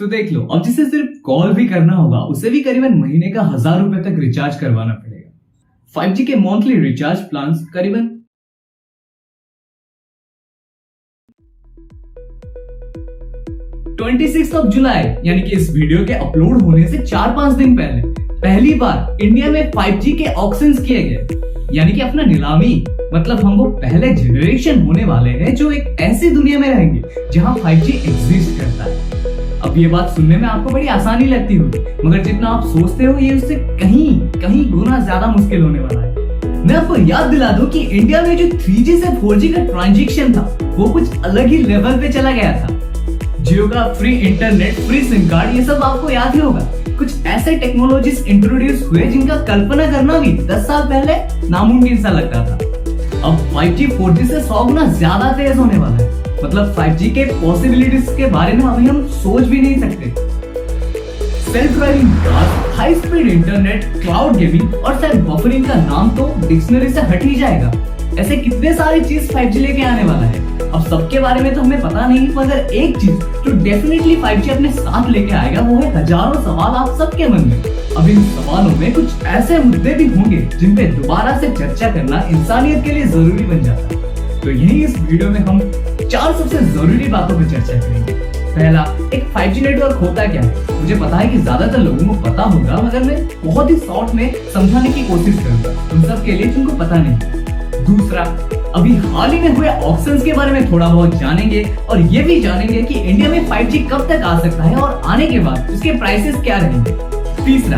तो देख लो, अब जिसे सिर्फ कॉल भी करना होगा उसे भी करीबन महीने का 1000 रुपए तक रिचार्ज करवाना पड़ेगा। 5G के मंथली रिचार्ज प्लान करीबन 26 जुलाई यानी कि इस वीडियो के अपलोड होने से 4-5 दिन पहले पहली बार इंडिया में 5G के ऑक्शंस किए गए, यानी कि अपना नीलामी। मतलब हम वो पहले जनरेशन होने वाले हैं जो एक ऐसी दुनिया में रहेंगे जहां 5G एग्जिस्ट करता है। अब ये बात सुनने में आपको बड़ी आसानी लगती होगी, मगर जितना आप सोचते हो ये उससे कहीं गुना ज्यादा मुश्किल होने वाला है। मैं आपको याद दिला दूं कि इंडिया में जो 3G से 4G का ट्रांजिशन था वो कुछ अलग ही लेवल पे चला गया था। जियो का free internet, free SIM card, ये सब आपको याद ही होगा। कुछ ऐसे टेक्नोलॉजीज इंट्रोड्यूस हुए जिनका कल्पना करना भी 10 साल पहले नामुमकिन सा लगता था। अब 5G 4G से 100 गुना ज्यादा तेज होने वाला है। मतलब 5G के पॉसिबिलिटीज के बारे में अभी हम सोच भी नहीं सकते। Self driving car, high speed internet, cloud gaming और शायद बफरिंग का नाम तो डिक्शनरी से हट ही जाएगा। ऐसे कितने सारी चीज 5G लेके आने वाला है। अब सबके बारे में तो हमें पता नहीं, मगर एक चीज जो डेफिनेटली 5G अपने साथ लेके आएगा वो है हजारों सवाल आप सबके मन में। अब इन सवालों में कुछ ऐसे मुद्दे भी होंगे जिन पे दोबारा से चर्चा करना इंसानियत के लिए जरूरी बन जाता है। तो यही इस वीडियो में हम 4 सबसे जरूरी बातों पर चर्चा करेंगे। पहला, एक 5G नेटवर्क होता क्या है। मुझे पता है कि ज्यादातर लोगों को पता होगा, मगर मैं बहुत ही शॉर्ट में समझाने की कोशिश करूंगा उन सब के लिए जिनको पता नहीं। दूसरा, अभी हाल ही में हुए ऑक्शंस के बारे में थोड़ा बहुत जानेंगे और ये भी जानेंगे कि इंडिया में 5G कब तक आ सकता है और आने के बाद उसके प्राइसेस क्या रहेंगे। तीसरा,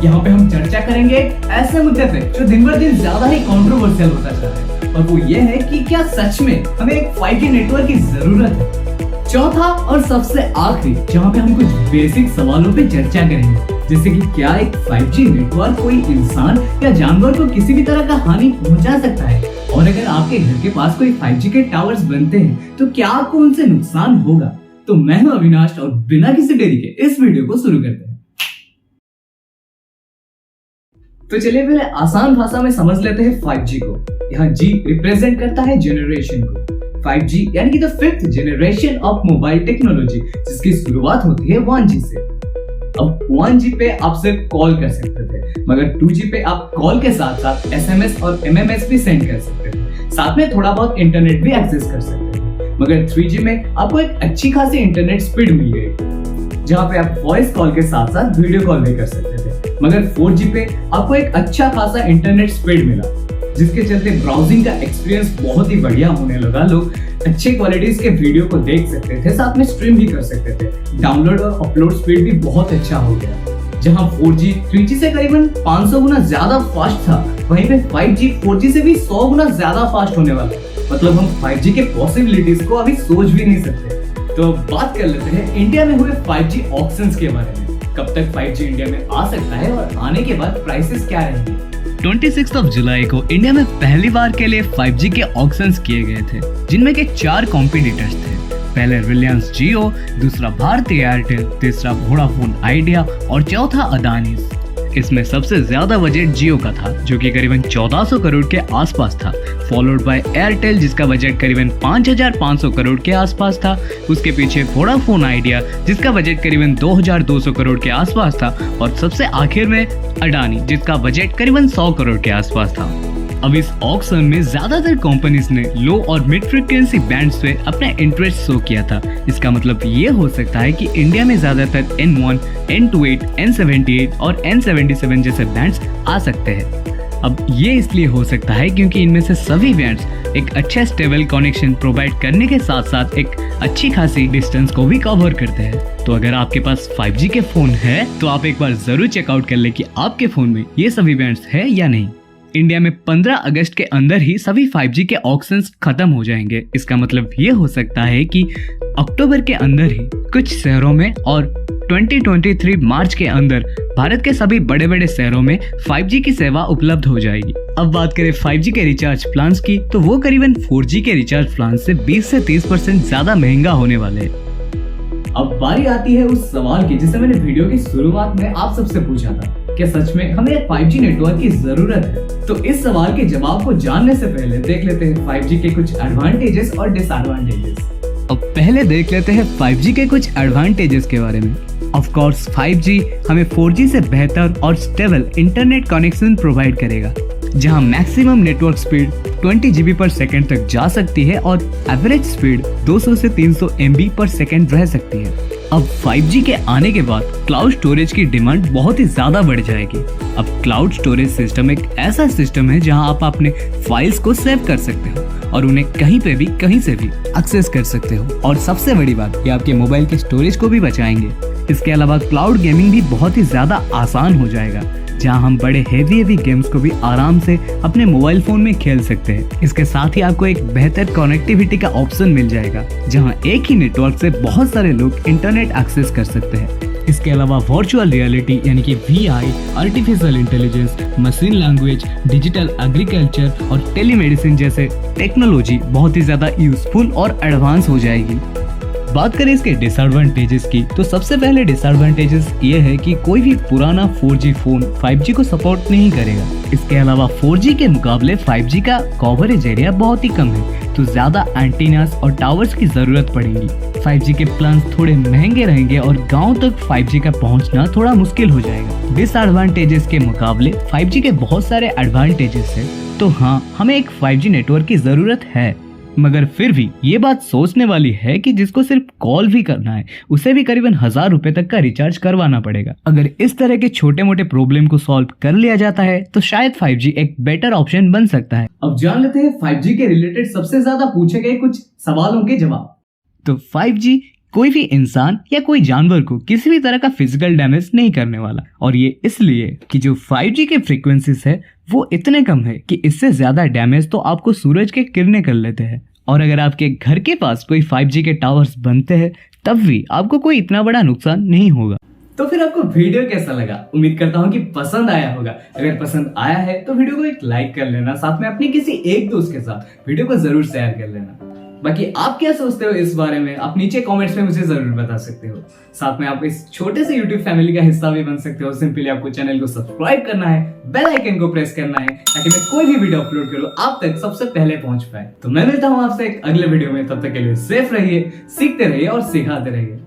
यहाँ पे हम चर्चा करेंगे ऐसे मुद्दे पे जो दिन ब दिन ज्यादा ही कंट्रोवर्शियल होता जा रहा है, और वो ये है कि क्या सच में हमें एक 5G नेटवर्क की जरूरत है। चौथा और सबसे आखिरी, जहाँ पे हम कुछ बेसिक सवालों पे चर्चा करेंगे, जैसे कि क्या एक 5G नेटवर्क कोई इंसान या जानवर को किसी भी तरह का हानि पहुंचा सकता है, और अगर आपके घर के पास कोई 5G के टावर्स बनते हैं तो क्या आपको उनसे नुकसान होगा। तो मैं हूं अविनाश और बिना किसी देरी के इस वीडियो को शुरू करते हैं। तो चलिए पहले आसान भाषा में समझ लेते हैं 5G को। यहाँ G रिप्रेजेंट करता है जनरेशन को। 5G यानी कि the 5th generation of mobile technology, जिसकी शुरुआत होती है 1G से। अब 1G पे आप सिर्फ कॉल कर सकते थे, मगर 2G पे आप कॉल के साथ साथ SMS और MMS भी सेंड कर सकते थे। साथ में थोड़ा बहुत इंटरनेट भी एक्सेस कर सकते थे। मगर 3G में आपको एक अच्छी खासी इंटरनेट स्पीड मिल गई, जहाँ पे आप वॉइस कॉल के साथ साथ वीडियो कॉल भी कर सकते थे। मगर 4G पे आपको एक अच्छा खासा इंटरनेट स्पीड मिला, जिसके चलते ब्राउजिंग का एक्सपीरियंस बहुत ही बढ़िया होने लगा। लोग अच्छे क्वालिटीज के वीडियो को देख सकते थे, साथ में स्ट्रीम भी कर सकते थे। डाउनलोड और अपलोड स्पीड भी बहुत अच्छा हो गया। जहां 4G 3G से करीबन 500 गुना ज्यादा फास्ट था, वहीं पे 5G 4G से भी 100 गुना ज्यादा फास्ट होने वाला है। मतलब हम 5G के पॉसिबिलिटीज को अभी सोच भी नहीं सकते। तो बात कर लेते हैं इंडिया में हुए 5G ऑक्शंस के बारे में। कब तक 5G इंडिया में आ सकता है और आने के बाद प्राइसेस क्या रहेंगे। 26 जुलाई को इंडिया में पहली बार के लिए 5G के ऑक्शंस किए गए थे, जिनमें के 4 कॉम्पिटिटर्स थे। पहले रिलायंस जियो, दूसरा भारती एयरटेल, तीसरा वोडाफोन आइडिया और चौथा अदानी। इसमें सबसे ज्यादा बजट जियो का था, जो कि करीबन 1400 करोड़ के आसपास था, फॉलोड बाय एयरटेल जिसका बजट करीबन 5500 करोड़ के आसपास था। उसके पीछे वोडाफोन आइडिया जिसका बजट करीबन 2200 करोड़ के आसपास था, और सबसे आखिर में अडानी जिसका बजट करीबन 100 करोड़ के आसपास था। अब इस ऑक्शन में ज्यादातर कंपनीज ने लो और मिड फ्रीक्वेंसी बैंड्स पे अपना इंटरेस्ट शो किया था। इसका मतलब ये हो सकता है कि इंडिया में ज्यादातर N1, N28, N78 और N77 जैसे बैंड्स आ सकते हैं। अब ये इसलिए हो सकता है क्योंकि इनमें से सभी बैंड्स एक अच्छा स्टेबल कनेक्शन प्रोवाइड करने के साथ साथ एक अच्छी खासी डिस्टेंस को भी कवर करते हैं। तो अगर आपके पास 5G के फोन है तो आप एक बार जरूर चेकआउट कर ले कि आपके फोन में ये सभी बैंड्स है या नहीं। इंडिया में 15 अगस्त के अंदर ही सभी 5G के ऑक्शंस खत्म हो जाएंगे। इसका मतलब ये हो सकता है कि अक्टूबर के अंदर ही कुछ शहरों में और 2023 मार्च के अंदर भारत के सभी बड़े बड़े शहरों में 5G की सेवा उपलब्ध हो जाएगी। अब बात करें 5G के रिचार्ज प्लान्स की, तो वो करीबन 4G के रिचार्ज प्लान से 20 से 30% ज्यादा महंगा होने वाले हैं। अब बारी आती है उस सवाल की जिसे मैंने वीडियो की शुरुआत में आप सबसे पूछा था, क्या सच में हमें एक 5G नेटवर्क की जरूरत है। तो इस सवाल के जवाब को जानने से पहले देख लेते हैं 5G के कुछ एडवांटेजेस और डिसएडवांटेजेस। अब पहले देख लेते हैं 5G के कुछ एडवांटेजेस के बारे में। ऑफ कोर्स 5G हमें 4G से बेहतर और स्टेबल इंटरनेट कनेक्शन प्रोवाइड करेगा, जहां मैक्सिमम नेटवर्क स्पीड 20 GB पर सेकेंड तक जा सकती है और एवरेज स्पीड 200 से 300 MB पर सेकेंड रह सकती है। अब 5G के आने के बाद क्लाउड स्टोरेज की डिमांड बहुत ही ज्यादा बढ़ जाएगी। अब क्लाउड स्टोरेज सिस्टम एक ऐसा सिस्टम है जहां आप अपने फाइल्स को सेव कर सकते हो और उन्हें कहीं पे भी कहीं से भी एक्सेस कर सकते हो। और सबसे बड़ी बात, ये आपके मोबाइल के स्टोरेज को भी बचाएंगे। इसके अलावा क्लाउड गेमिंग भी बहुत ही ज्यादा आसान हो जाएगा, जहां हम बड़े हेवी गेम्स को भी आराम से अपने मोबाइल फोन में खेल सकते हैं। इसके साथ ही आपको एक बेहतर कनेक्टिविटी का ऑप्शन मिल जाएगा, जहां एक ही नेटवर्क से बहुत सारे लोग इंटरनेट एक्सेस कर सकते हैं। इसके अलावा वर्चुअल रियलिटी यानी कि VI, artificial intelligence, machine language, digital agriculture और टेलीमेडिसिन जैसे टेक्नोलॉजी बहुत ही ज्यादा यूजफुल और एडवांस हो जाएगी। बात करें इसके डिसएडवांटेजेस की, तो सबसे पहले डिसएडवांटेजेस ये है कि कोई भी पुराना 4G फोन 5G को सपोर्ट नहीं करेगा। इसके अलावा 4G के मुकाबले 5G का कवरेज एरिया बहुत ही कम है, तो ज्यादा एंटीनास और टावर्स की जरूरत पड़ेगी। 5G के प्लान थोड़े महंगे रहेंगे और गांव तक 5G का पहुंचना थोड़ा मुश्किल हो जाएगा। डिसएडवांटेजेस के मुकाबले 5G के बहुत सारे एडवांटेजेस है, तो हाँ, हमें एक 5G नेटवर्क की जरूरत है। मगर फिर भी ये बात सोचने वाली है कि जिसको सिर्फ कॉल भी करना है, उसे भी करीबन 1000 रुपए तक का रिचार्ज करवाना पड़ेगा। अगर इस तरह के छोटे मोटे प्रॉब्लम को सॉल्व कर लिया जाता है तो शायद 5G एक बेटर ऑप्शन बन सकता है। अब जान लेते हैं 5G के रिलेटेड सबसे ज्यादा पूछे गए कुछ सवालों के जवाब। तो 5G कोई भी इंसान या कोई जानवर को किसी भी तरह का फिजिकल डैमेज नहीं करने वाला, और ये इसलिए कि जो 5G के फ्रीक्वेंसीज है वो इतने कम है कि इससे ज्यादा डैमेज तो आपको सूरज के किरणें कर लेते हैं। और अगर आपके घर के पास कोई 5G के टावर्स बनते हैं तब भी आपको कोई इतना बड़ा नुकसान नहीं होगा। तो फिर आपको वीडियो कैसा लगा? उम्मीद करता हूँ कि पसंद आया होगा। अगर पसंद आया है तो वीडियो को एक लाइक कर लेना, साथ में अपने किसी एक दोस्त के साथ वीडियो को जरूर शेयर कर लेना। बाकी आप क्या सोचते हो इस बारे में, आप नीचे कमेंट्स में मुझे जरूर बता सकते हो। साथ में आप इस छोटे से YouTube फैमिली का हिस्सा भी बन सकते हो। सिंपली आपको चैनल को सब्सक्राइब करना है, बेल आइकन को प्रेस करना है, ताकि मैं कोई भी वीडियो अपलोड करूं आप तक सबसे पहले पहुंच पाए। तो मैं मिलता हूं आपसे एक अगले वीडियो में, तब तक के लिए सेफ रहिए, सीखते रहिए और सिखाते रहिए।